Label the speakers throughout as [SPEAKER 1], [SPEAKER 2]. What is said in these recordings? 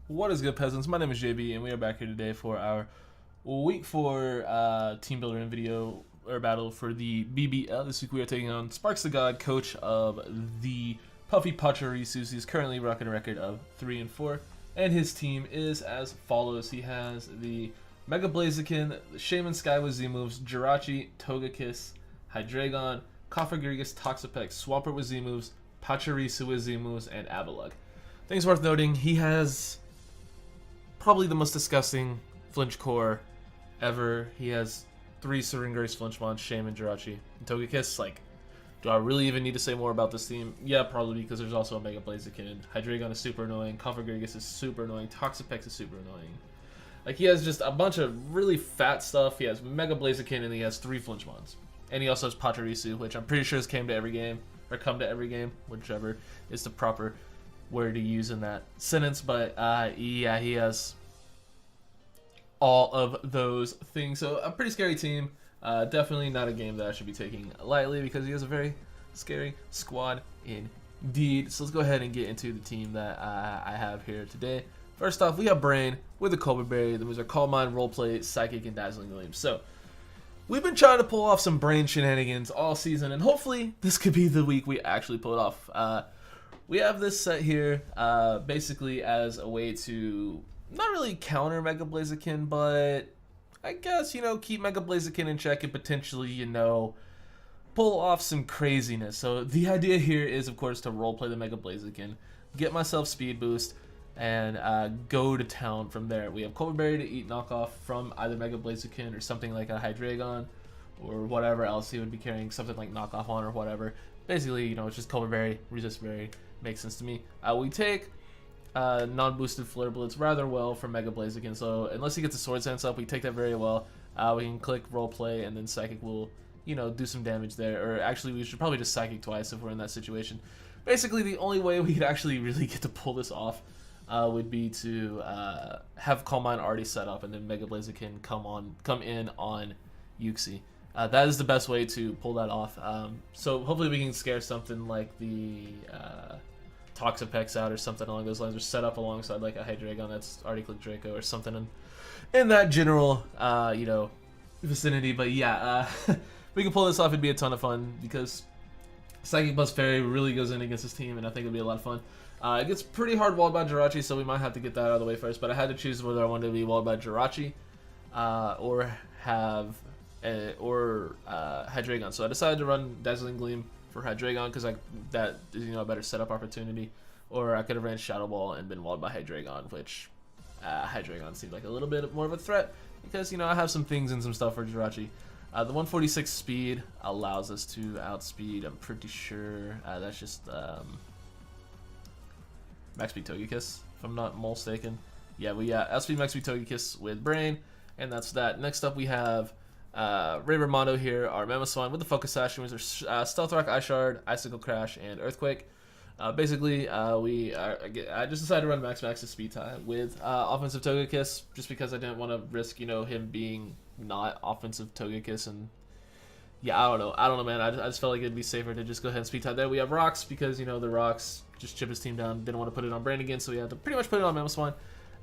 [SPEAKER 1] What is good, peasants? My name is JB, and we are back here today for our week 4 team builder and video or battle for the BBL. This week we are taking on Sparks the God, coach of the Puffy Pachirisus. He's currently rocking a record of 3-4, and his team is as follows. He has the Mega Blaziken, the Shaman Sky with Z moves, Jirachi, Togekiss, Hydreigon, Cofagrigus, Toxapex, Swampert with Z moves, Pachirisu with Z moves, and Avalugg. Things worth noting, he has probably the most disgusting flinch core ever. He has 3 Syringer's flinch mons, Shaman, Jirachi, and Togekiss. Like, do I really even need to say more about this team? Yeah, probably, because there's also a Mega Blaziken. Hydreigon is super annoying, Cofagrigus is super annoying, Toxapex is super annoying. Like, he has just a bunch of really fat stuff. He has Mega Blaziken and he has 3 flinch mons. And he also has Pachirisu, which I'm pretty sure has came to every game, or come to every game, whichever is the proper word to use in that sentence. But yeah, he has all of those things. So a pretty scary team. Definitely not a game that I should be taking lightly because he has a very scary squad indeed. So let's go ahead and get into the team that I have here today. First off, we have Brain with the Cobra Berry. The moves are Calm Mind, Roleplay, Psychic, and Dazzling Gleam. So we've been trying to pull off some Brain shenanigans all season, and hopefully this could be the week we actually pull it off. We have this set here basically as a way to not really counter Mega Blaziken, but I guess, keep Mega Blaziken in check and potentially, pull off some craziness. So the idea here is, of course, to roleplay the Mega Blaziken, get myself speed boost, and go to town from there. We have Cobra Berry to eat knockoff from either Mega Blaziken or something like a Hydreigon or whatever else he would be carrying, something like knockoff on or whatever. Basically, it's just Cobra Berry, Resist Berry. Makes sense to me. We take non-boosted Flare Blitz rather well from Mega Blaziken, so unless he gets a Sword Sense up, we take that very well. We can click Roleplay, and then Psychic will, do some damage there. Or actually, we should probably just Psychic twice if we're in that situation. Basically, the only way we could actually really get to pull this off would be to have Calm Mind already set up, and then Mega Blaziken come in on Uxie. That is the best way to pull that off. So hopefully we can scare something like the Toxapex out or something along those lines, or set up alongside like a Hydreigon that's already clicked Draco or something in that general vicinity. But yeah, we can pull this off. It'd be a ton of fun because Psychic plus Fairy really goes in against this team, and I think it'd be a lot of fun. It gets pretty hard walled by Jirachi, so we might have to get that out of the way first. But I had to choose whether I wanted to be walled by Jirachi or have Hydreigon. So I decided to run Dazzling Gleam for Hydreigon because that is a better setup opportunity. Or I could have ran Shadow Ball and been walled by Hydreigon, which Hydreigon seemed like a little bit more of a threat because I have some things and some stuff for Jirachi. The 146 speed allows us to outspeed. I'm pretty sure that's just Max Speed Togekiss, if I'm not mistaken. Yeah, we outspeed Max Speed Togekiss with Brain, and that's that. Next up we have Raver Mondo here, our Mamoswine with the Focus Sash, and Stealth Rock, Ice Shard, Icicle Crash, and Earthquake. Basically, I just decided to run Max's Speed Tie with Offensive Togekiss, just because I didn't want to risk, him being not Offensive Togekiss, and yeah, I don't know, man. I just felt like it'd be safer to just go ahead and Speed Tie there. We have Rocks because, the Rocks just chip his team down. Didn't want to put it on Brain again, so we had to pretty much put it on Mamoswine.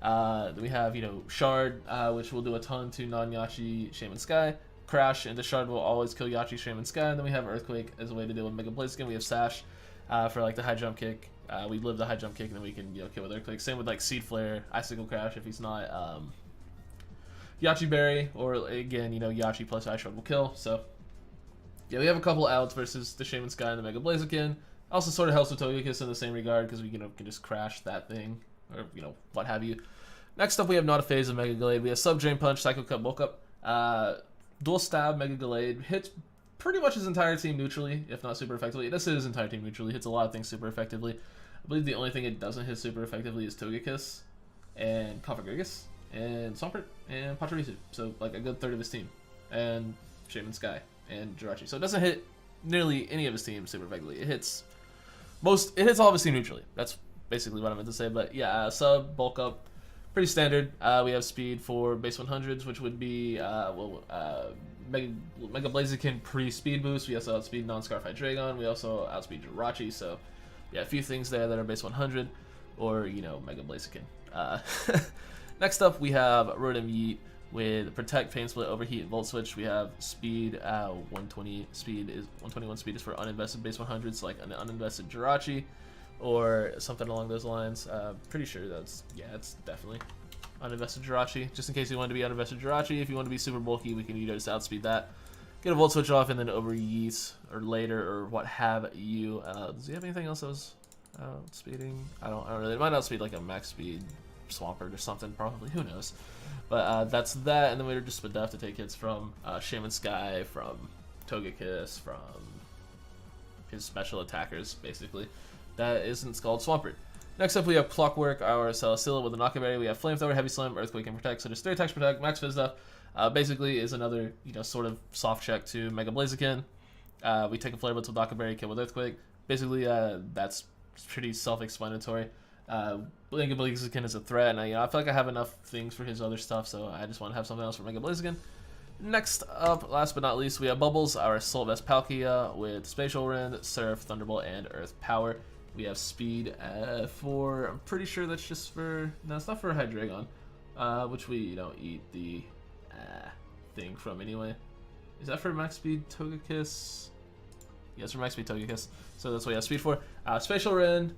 [SPEAKER 1] Then we have, Shard, which will do a ton to non-Yachi Shaman Sky. Crash, and the Shard will always kill Yachi Shaman Sky. And then we have Earthquake as a way to deal with Mega Blaziken. We have Sash for like the high jump kick. We live the high jump kick, and then we can kill with Earthquake. Same with like Seed Flare, Icicle Crash if he's not Yachi Berry, or again, Yachi plus Ice Shard will kill. So yeah, we have a couple outs versus the Shaman Sky and the Mega Blaziken. Also sort of helps with Togekiss in the same regard because we can just crash that thing, or what have you. Next up we have Not a Phase of Mega Gallade. We have Sub Drain Punch, Psycho Cut, Bulk Up, Dual Stab, Mega Gallade. Hits pretty much his entire team neutrally, if not super effectively. It does hit his entire team neutrally. Hits a lot of things super effectively. I believe the only thing it doesn't hit super effectively is Togekiss and Cofagrigus and Swampert and Pachirisu. So like a good third of his team, and Shaman Sky and Jirachi. So it doesn't hit nearly any of his team super effectively. It hits all of his team neutrally. That's basically what I meant to say. But yeah, Sub, Bulk Up, pretty standard. We have Speed for base 100s, which would be Mega Blaziken pre-Speed Boost. We also outspeed Non-Scarf Hydreigon. We also outspeed Jirachi. So yeah, a few things there that are base 100. or, you know, Mega Blaziken. Next up, we have Rotom Yeet with Protect, Pain Split, Overheat, Volt Switch. We have Speed, 120 speed is 121 speed is for uninvested base 100s, like an uninvested Jirachi or something along those lines. Pretty sure that's, yeah, it's definitely uninvested Jirachi. Just in case you want to be uninvested Jirachi, if you want to be super bulky, we can either just outspeed that, get a Volt Switch off, and then overheat or later or what have you. Does he have anything else that was speeding? I don't really. It might outspeed like a max speed Swampert or something, probably. Who knows? But that's that, and then we're just Spadef to take hits from Shaman Sky, from Togekiss, from his special attackers, basically. That isn't called Swampert. Next up, we have Clockwork, our Celesteela with a Knockaberry. We have Flamethrower, Heavy Slam, Earthquake, and Protect. So there's 3 attacks Protect. Max Fizz basically is another, you know, sort of soft check to Mega Blaziken. We take a Flare Blitz with Knockaberry, kill with Earthquake. Basically, that's pretty self-explanatory. Mega Blaziken is a threat, and I feel like I have enough things for his other stuff, so I just want to have something else for Mega Blaziken. Next up, last but not least, we have Bubbles, our Assault Vest Palkia with Spatial Rend, Surf, Thunderbolt, and Earth Power. We have Speed for, I'm pretty sure that's just for, no, it's not for Hydreigon, which we, you know, eat the thing from anyway. Is that for Max Speed Togekiss? Yes, for Max Speed Togekiss. So that's what we have Speed for. Spatial Rend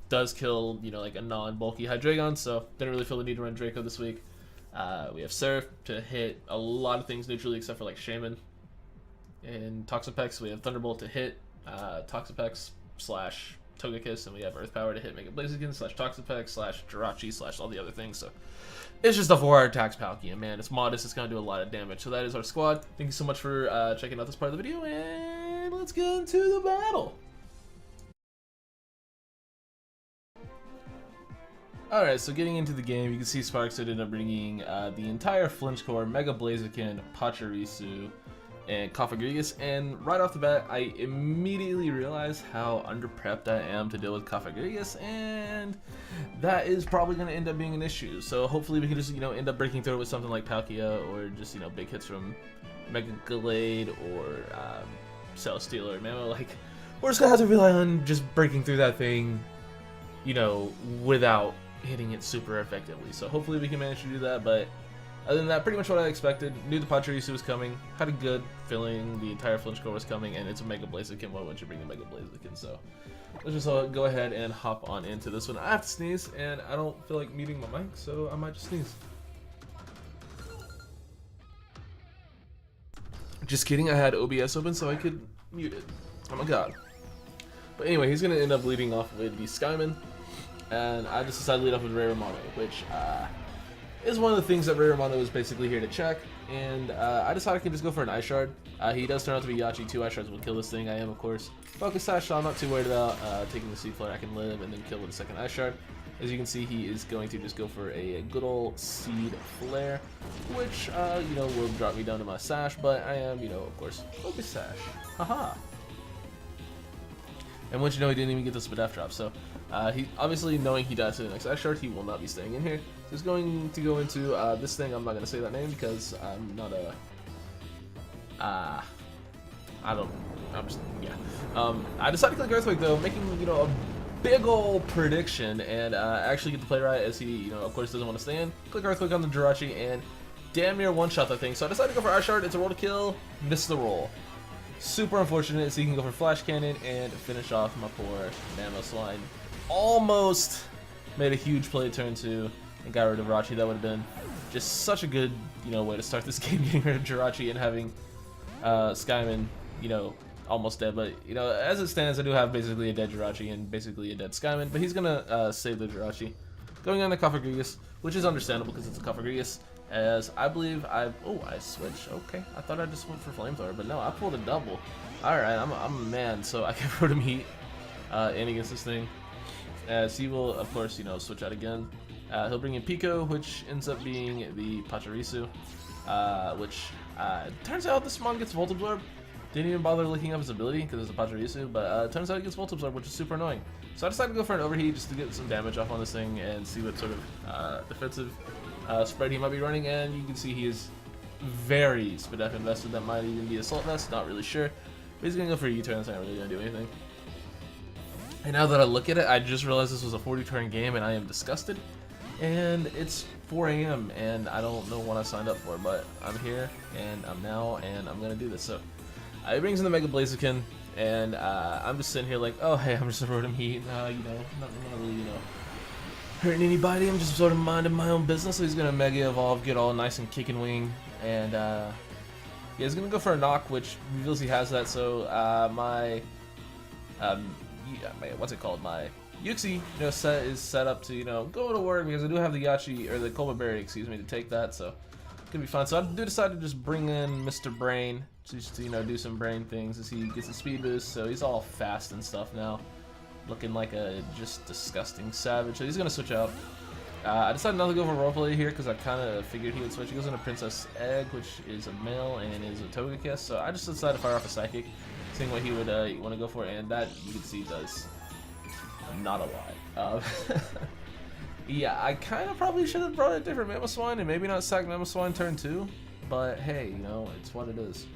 [SPEAKER 1] does kill, you know, like a non-bulky Hydreigon, so didn't really feel the need to run Draco this week. We have Surf to hit a lot of things neutrally except for like Shaman. And Toxapex, we have Thunderbolt to hit Toxapex slash Togekiss, and we have Earth Power to hit Mega Blaziken slash Toxapex slash Jirachi slash all the other things. So it's just a 4 attacks Palkia, man. It's modest, it's gonna do a lot of damage. So that is our squad. Thank you so much for checking out this part of the video, and let's get into the battle. Alright, so getting into the game, you can see Sparks ended up bringing the entire Flinch Core, Mega Blaziken, Pachirisu, and Cofagrigus, and right off the bat, I immediately realized how under-prepped I am to deal with Cofagrigus, and that is probably going to end up being an issue. So hopefully we can just, you know, end up breaking through with something like Palkia, or just, you know, big hits from Mega Gallade, or Celesteela, or Mamo. Like, we're just going to have to rely on just breaking through that thing, you know, without hitting it super effectively. So hopefully we can manage to do that, but other than that, pretty much what I expected. Knew the Pachirisu was coming, had a good feeling the entire Flinch Core was coming, and it's a Mega Blaziken. Why wouldn't you bring a Mega Blaziken? So let's just go ahead and hop on into this one. I have to sneeze, and I don't feel like muting my mic, so I might just sneeze. Just kidding, I had OBS open so I could mute it. Oh my god. But anyway, he's going to end up leading off with the Skyman, and I just decided to lead off with Razorwinds, which is one of the things that Razorwinds was basically here to check, and I decided I can just go for an Ice Shard. He does turn out to be Yachi. 2 Ice Shards will kill this thing. I am, of course, Focus Sash, so I'm not too worried about taking the Seed Flare. I can live and then kill with a second Ice Shard. As you can see, he is going to just go for a good old Seed Flare, which, you know, will drop me down to my Sash, but I am, you know, of course, Focus Sash. Haha. And once you know, he didn't even get the Spadef drop, so he obviously, knowing he dies to the next Ice Shard, he will not be staying in here. So he's going to go into this thing. I'm not going to say that name because I'm not a I decided to click Earthquake though, making, you know, a big ol' prediction, and actually get the play right, as he, you know, of course doesn't want to stay in. Click Earthquake on the Jirachi and damn near one-shot that thing. So I decided to go for Ice Shard. It's a roll to kill, miss the roll. Super unfortunate, so you can go for Flash Cannon and finish off my poor Mammoth. Almost made a huge play turn 2 and got rid of Jirachi. That would have been just such a good, you know, way to start this game, getting rid of Jirachi and having Skyman, you know, almost dead. But, you know, as it stands, I do have basically a dead Jirachi and basically a dead Skyman, but he's gonna save the Jirachi. Going on the Cofagrigus, which is understandable because it's a Cofagrigus, as I believe I switched. Okay, I thought I just went for Flamethrower, but no, I pulled a double. Alright, I'm a man, so I can Rotom Heat in against this thing. As he will, of course, you know, switch out again. He'll bring in Pico, which ends up being the Pachirisu, which turns out this Mon gets Volt Absorb. Didn't even bother looking up his ability because it's a Pachirisu, but turns out he gets Volt Absorb, which is super annoying. So I decided to go for an Overheat just to get some damage off on this thing and see what sort of defensive spread he might be running, and you can see he is very Spadef invested. That might even be Assault Vest, not really sure. But he's going to go for a U-turn, that's not really going to do anything. And now that I look at it, I just realized this was a 40-turn game, and I am disgusted. And it's 4 a.m. and I don't know what I signed up for, but I'm here and I'm now, and I'm gonna do this. So it brings in the Mega Blaziken, and I'm just sitting here like, oh hey, I'm just a Rotom Heat, you know, not really, you know, hurting anybody. I'm just sort of minding my own business. So he's gonna Mega Evolve, get all nice and kick and wing, and yeah, he's gonna go for a knock, which reveals he has that. So what's it called? My Yuxi, you know, is set up to, you know, go to work because I do have the Yachi, or the Cobra Berry, excuse me, to take that, so it's gonna be fun. So I do decide to just bring in Mr. Brain just to, you know, do some brain things as he gets a speed boost. So he's all fast and stuff now, looking like a just disgusting savage. So he's gonna switch out. I decided not to go for roleplay here because I kind of figured he would switch. He goes into Princess Egg, which is a male and is a Togekiss. So I just decided to fire off a Psychic, seeing what he would want to go for, and that you can see does not a lot. Yeah, I kind of probably should have brought a different Mamoswine and maybe not sack Mamoswine turn 2, but hey, you know, it's what it is.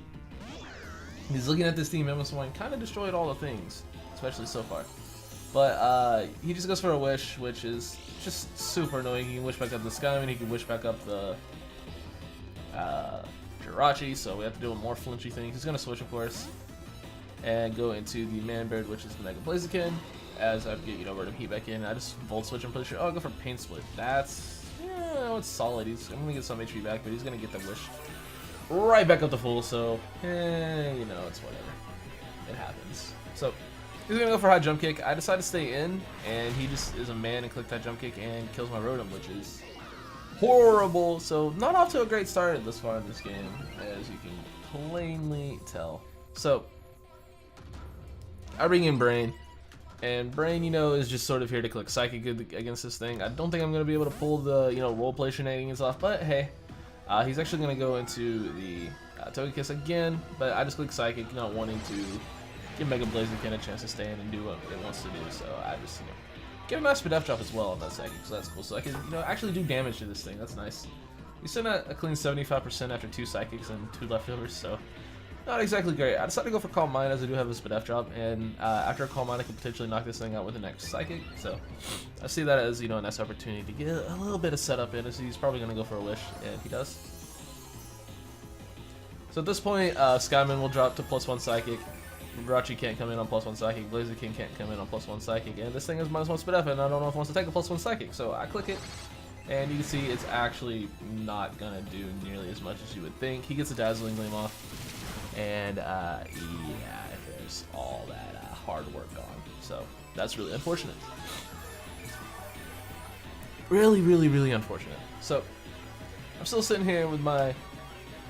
[SPEAKER 1] He's looking at this team. Mamoswine kind of destroyed all the things, especially so far. But he just goes for a Wish, which is just super annoying. He can Wish back up the Skyman, he can Wish back up the Jirachi, so we have to do a more flinchy thing. He's going to switch, of course, and go into the Manbird, which is the Mega Blaziken. As I get, you know, Rotom Heat back in, I just Volt Switch and push it. Oh, I'll go for Pain Split. That's, yeah, it's solid. I'm gonna get some HP back, but he's gonna get the Wish right back up to full. So, you know, it's whatever. It happens. So he's gonna go for High Jump Kick. I decide to stay in, and he just is a man and click that Jump Kick and kills my Rotom, which is horrible. So not off to a great start this far in this game, as you can plainly tell. So I bring in Brain. And Brain, you know, is just sort of here to click Psychic against this thing. I don't think I'm going to be able to pull the, you know, roleplay shenanigans off, but hey. He's actually going to go into the Togekiss again, but I just click Psychic, not wanting to give Mega Blaziken a chance to stay in and do what it wants to do. So I just, you know, give him a Spadef Drop as well on that Psychic, so that's cool. So I can, you know, actually do damage to this thing. That's nice. He's sitting at a clean 75% after 2 Psychics and 2 leftovers, so not exactly great. I decided to go for Calm Mind as I do have a Spadef Drop, and after a Calm Mind I can potentially knock this thing out with the next Psychic, so I see that as, you know, a nice opportunity to get a little bit of setup in, as he's probably going to go for a Wish, and he does. So at this point, Skyman will drop to +1 Psychic, Jirachi can't come in on +1 Psychic, Blaziken can't come in on +1 Psychic, and this thing is -1 Spadef, and I don't know if it wants to take a +1 Psychic, so I click it, and you can see it's actually not going to do nearly as much as you would think. He gets a Dazzling Gleam off. And yeah, there's all that hard work gone. So that's really unfortunate. Really, really, really unfortunate. So I'm still sitting here with my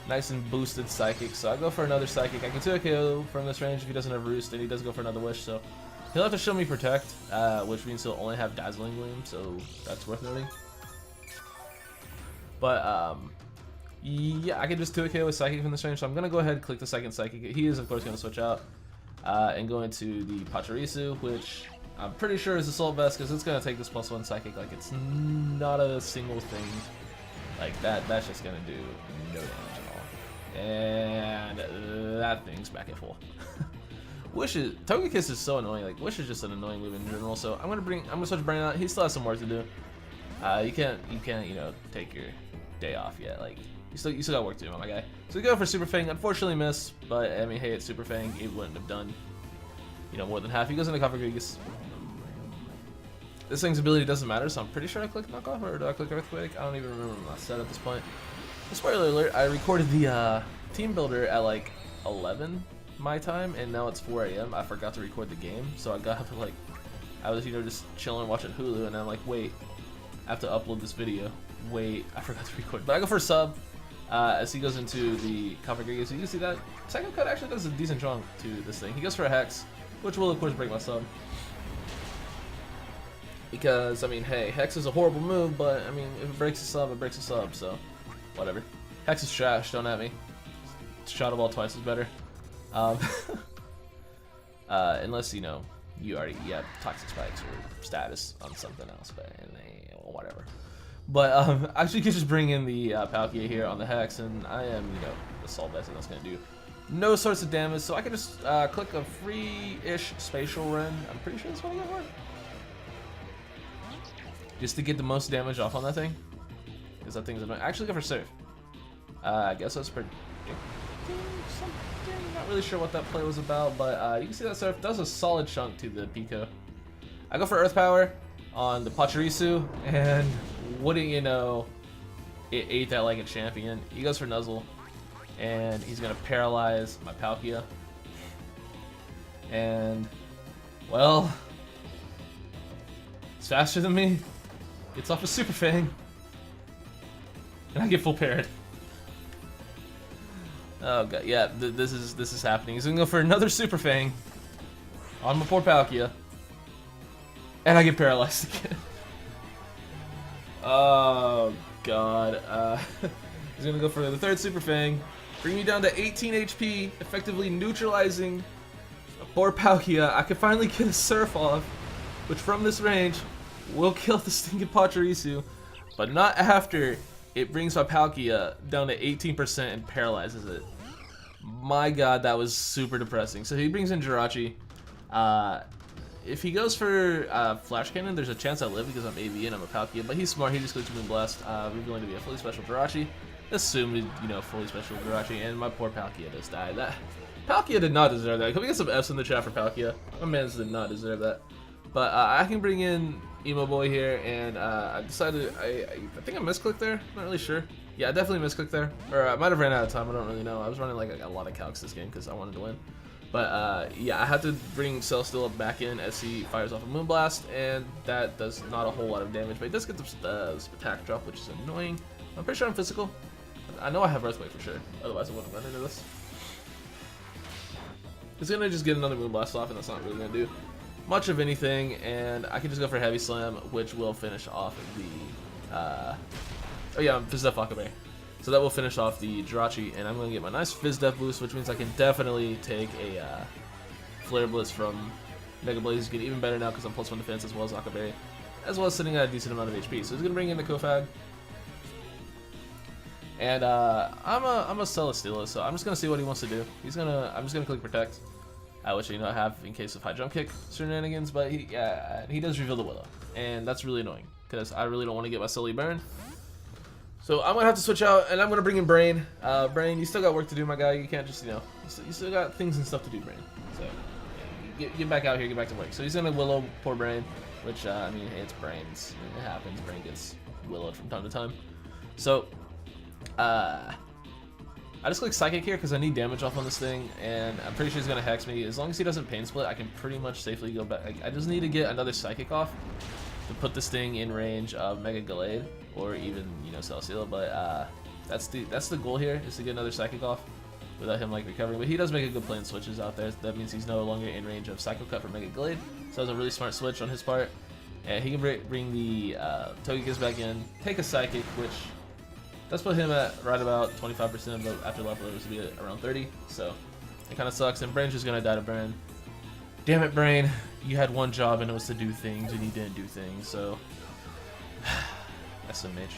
[SPEAKER 1] nice and boosted Psychic. So I go for another Psychic. I can 2 KO from this range if he doesn't have Roost, and he does go for another Wish. So he'll have to show me Protect, which means he'll only have Dazzling Gleam. So that's worth noting. But yeah, I can just 2 KO with Psychic from this range, so I'm going to go ahead and click the second Psychic. He is, of course, going to switch out and go into the Pachirisus, which I'm pretty sure is Assault Vest, because it's going to take this +1 Psychic like it's not a single thing. Like, that's just going to do no damage at all. And that thing's back at full. Togekiss is so annoying. Like, Wish is just an annoying move in general, so I'm going to switch Brain out. He still has some work to do. You can't, you know, take your day off yet. Like, you still got work to do, my guy. So we go for Super Fang. Unfortunately, miss. But I mean, hey, it's Super Fang. It wouldn't have done, you know, more than half. He goes into Cofagrigus. This thing's ability doesn't matter, so I'm pretty sure I clicked Knockoff, or do I click Earthquake? I don't even remember my set at this point. Spoiler alert: I recorded the team builder at like 11 my time, and now it's 4 a.m. I forgot to record the game, so I got up to like, I was, you know, just chilling watching Hulu, and I'm like, wait, I have to upload this video. Wait, I forgot to record. But I go for sub. As he goes into the Cofagrigus. So you can see that second cut actually does a decent chunk to this thing. He goes for a Hex, which will of course break my sub. Because, I mean, hey, Hex is a horrible move, but I mean, if it breaks a sub, it breaks a sub, so whatever. Hex is trash, don't at me. Shadow Ball twice is better. Unless, you know, you have Toxic Spikes or status on something else, but whatever. But actually, you can just bring in the Palkia here on the Hex, and I am, you know, Assault Vest, and that's going to do no sorts of damage, so I can just click a free-ish spatial run. I'm pretty sure that's what I got for it. Just to get the most damage off on that thing. Because that thing's annoying. Actually go for Surf. I guess that's pretty something. Not really sure what that play was about, but you can see that Surf does a solid chunk to the Pico. I go for Earth Power on the Pachirisu, and wouldn't you know, it ate that like a champion. He goes for Nuzzle, and he's gonna paralyze my Palkia. And, well, it's faster than me. It's off a Super Fang, and I get full parried. Oh god, yeah, this is happening. He's gonna go for another Super Fang on my poor Palkia, and I get paralyzed again. Oh god, he's gonna go for the third Super Fang, bring me down to 18 HP, effectively neutralizing poor Palkia. I can finally get a Surf off, which from this range will kill the stinking Pachirisu, but not after it brings my Palkia down to 18% and paralyzes it. My god, that was super depressing. So he brings in Jirachi. If he goes for Flash Cannon, there's a chance I live because I'm AV and I'm a Palkia, but he's smart. He just goes to Moonblast, revealing to be a fully special Jirachi. Assumed, you know, fully special Jirachi, and my poor Palkia just died. That Palkia did not deserve that. Can we get some F's in the chat for Palkia? My man did not deserve that. But I can bring in Emo Boy here, and I decided, I think I misclicked there, not really sure. Yeah, I definitely misclicked there, or I might have ran out of time, I don't really know. I was running like a lot of calcs this game because I wanted to win. But yeah, I had to bring Celesteela back in as he fires off a Moonblast, and that does not a whole lot of damage, but he does get the attack drop, which is annoying. I'm pretty sure I'm physical. I know I have Earthquake for sure, otherwise I wouldn't run into this. He's gonna just get another Moonblast off, and that's not really gonna do much of anything, and I can just go for Heavy Slam, which will finish off the, oh yeah, Fizz Def Akabe. So that will finish off the Jirachi, and I'm going to get my nice Fizz Def boost, which means I can definitely take a Flare Blitz from Mega Blaze. Get even better now because I'm +1 defense as well as Akabe, as well as sitting at a decent amount of HP. So he's going to bring in the Kofag. And I'm a Celesteela, so I'm just going to see what he wants to do. I'm just going to click Protect. Which I have in case of high jump kick shenanigans, but he does reveal the Willow, and that's really annoying because I really don't want to get my Sully burned. So I'm gonna have to switch out, and I'm gonna bring in Brain. Brain, you still got work to do, my guy. You can't just, you know, you still got things and stuff to do, Brain. So yeah, get back out here, get back to work. So he's gonna Willow poor Brain, which I mean, hey, it's Brains. It happens. Brain gets Willowed from time to time. So I just click Psychic here because I need damage off on this thing, and I'm pretty sure he's going to Hex me. As long as he doesn't Pain Split, I can pretty much safely go back. I just need to get another Psychic off to put this thing in range of Mega Gallade, or even, you know, Celesteela, but that's the goal here, is to get another Psychic off without him, like, recovering. But he does make a good play in switches out there. That means he's no longer in range of Psycho Cut for Mega Gallade, so that's a really smart switch on his part. And he can bring the Togekiss back in, take a Psychic, which does put him at right about 25%, but after life levels to be at around 30, so it kind of sucks. And Brain's just gonna die to burn. Damn it, Brain! You had one job and it was to do things, and you didn't do things. So SMH.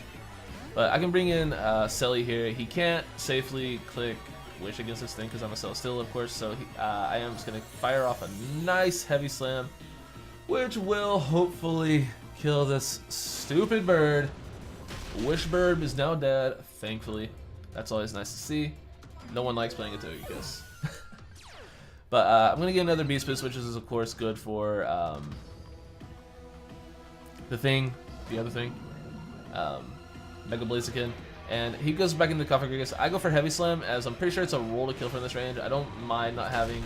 [SPEAKER 1] But I can bring in Selly here. He can't safely click Wish against this thing because I'm a Celesteela, of course. So I am just gonna fire off a nice Heavy Slam, which will hopefully kill this stupid bird. Wishbird is now dead, thankfully. That's always nice to see. No one likes playing a Togekiss. But I'm going to get another Beast Boost, which is, of course, good for the other thing, Mega Blaziken. And he goes back into the Kofagrigus. I go for Heavy Slam, as I'm pretty sure it's a roll to kill from this range. I don't mind not having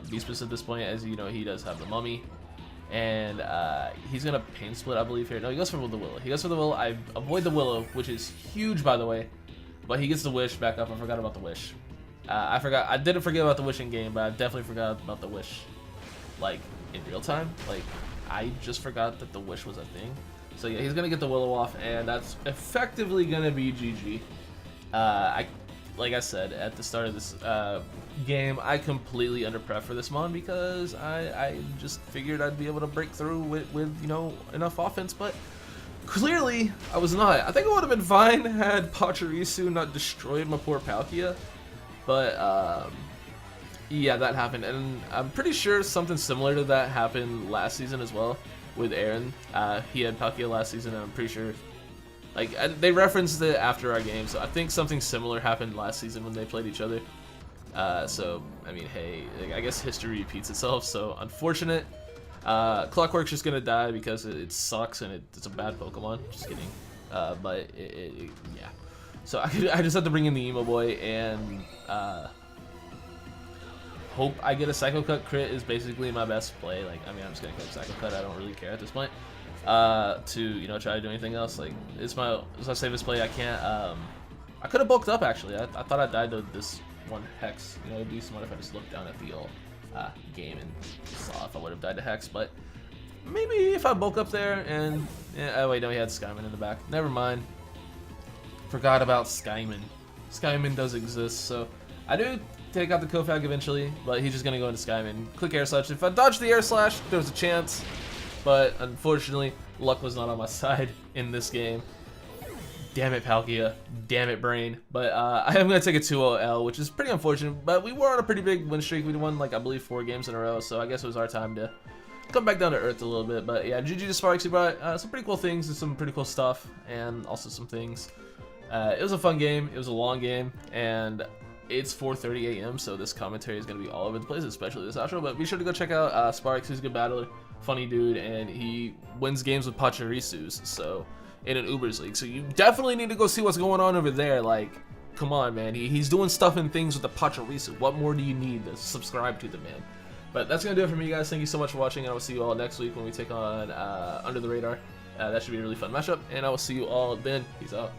[SPEAKER 1] Beast Boost at this point, as you know, he does have the Mummy. And he's gonna Pain Split, I believe, here. No, he goes for the Willow. He goes for the Willow. I avoid the Willow, which is huge, by the way. But he gets the Wish back up. I forgot about the Wish. I didn't forget about the Wish in game, but I definitely forgot about the Wish, like, in real time. Like, I just forgot that the Wish was a thing. So yeah, he's gonna get the Willow off, and that's effectively gonna be GG. Like I said at the start of this game, I completely underprepped for this mon because I just figured I'd be able to break through with you know, enough offense, but Clearly, I was not. I think it would have been fine had Pachirisus not destroyed my poor Palkia. But, yeah, that happened. And I'm pretty sure something similar to that happened last season as well with Aaron. He had Palkia last season, and I'm pretty sure, like, they referenced it after our game. So I think something similar happened last season when they played each other. So, I mean, hey, I guess history repeats itself. So, unfortunate. Clockwork's just gonna die because it sucks and it's a bad Pokemon. Just kidding. But yeah. So I just have to bring in the Emo Boy and hope I get a Psycho Cut crit is basically my best play. Like, I mean, I'm just gonna click Psycho Cut. I don't really care at this point. To, you know, try to do anything else. Like, it's my safest play. I can't. I could have bulked up actually. I thought I died to this one Hex. You know, it'd be smart if I just looked down at the old game and saw if I would have died to Hex, but maybe if I bulk up there and oh wait, no, he had Skyman in the back. Never mind. Forgot about Skyman. Skyman does exist, so I do take out the Kofag eventually, but he's just gonna go into Skyman. Click Air Slash. If I dodge the Air Slash, there was a chance, but unfortunately, luck was not on my side in this game. Damn it, Palkia. Damn it, Brain. But I am going to take a 2-0 L, which is pretty unfortunate. But we were on a pretty big win streak. We won, like, I believe 4 games in a row. So I guess it was our time to come back down to earth a little bit. But yeah, GG to Sparks. He brought some pretty cool things and some pretty cool stuff. And also some things. It was a fun game. It was a long game. And it's 4:30 a.m. So this commentary is going to be all over the place, especially this outro. But be sure to go check out Sparks. He's a good battler. Funny dude. And he wins games with Pachirisus. So in an Ubers League, so you definitely need to go see what's going on over there. Like, come on, man, he's doing stuff and things with the Pachirisus. What more do you need to subscribe to the man? But that's gonna do it for me, guys. Thank you so much for watching, and I will see you all next week when we take on Under the Radar. That should be a really fun matchup, and I will see you all then. Peace out.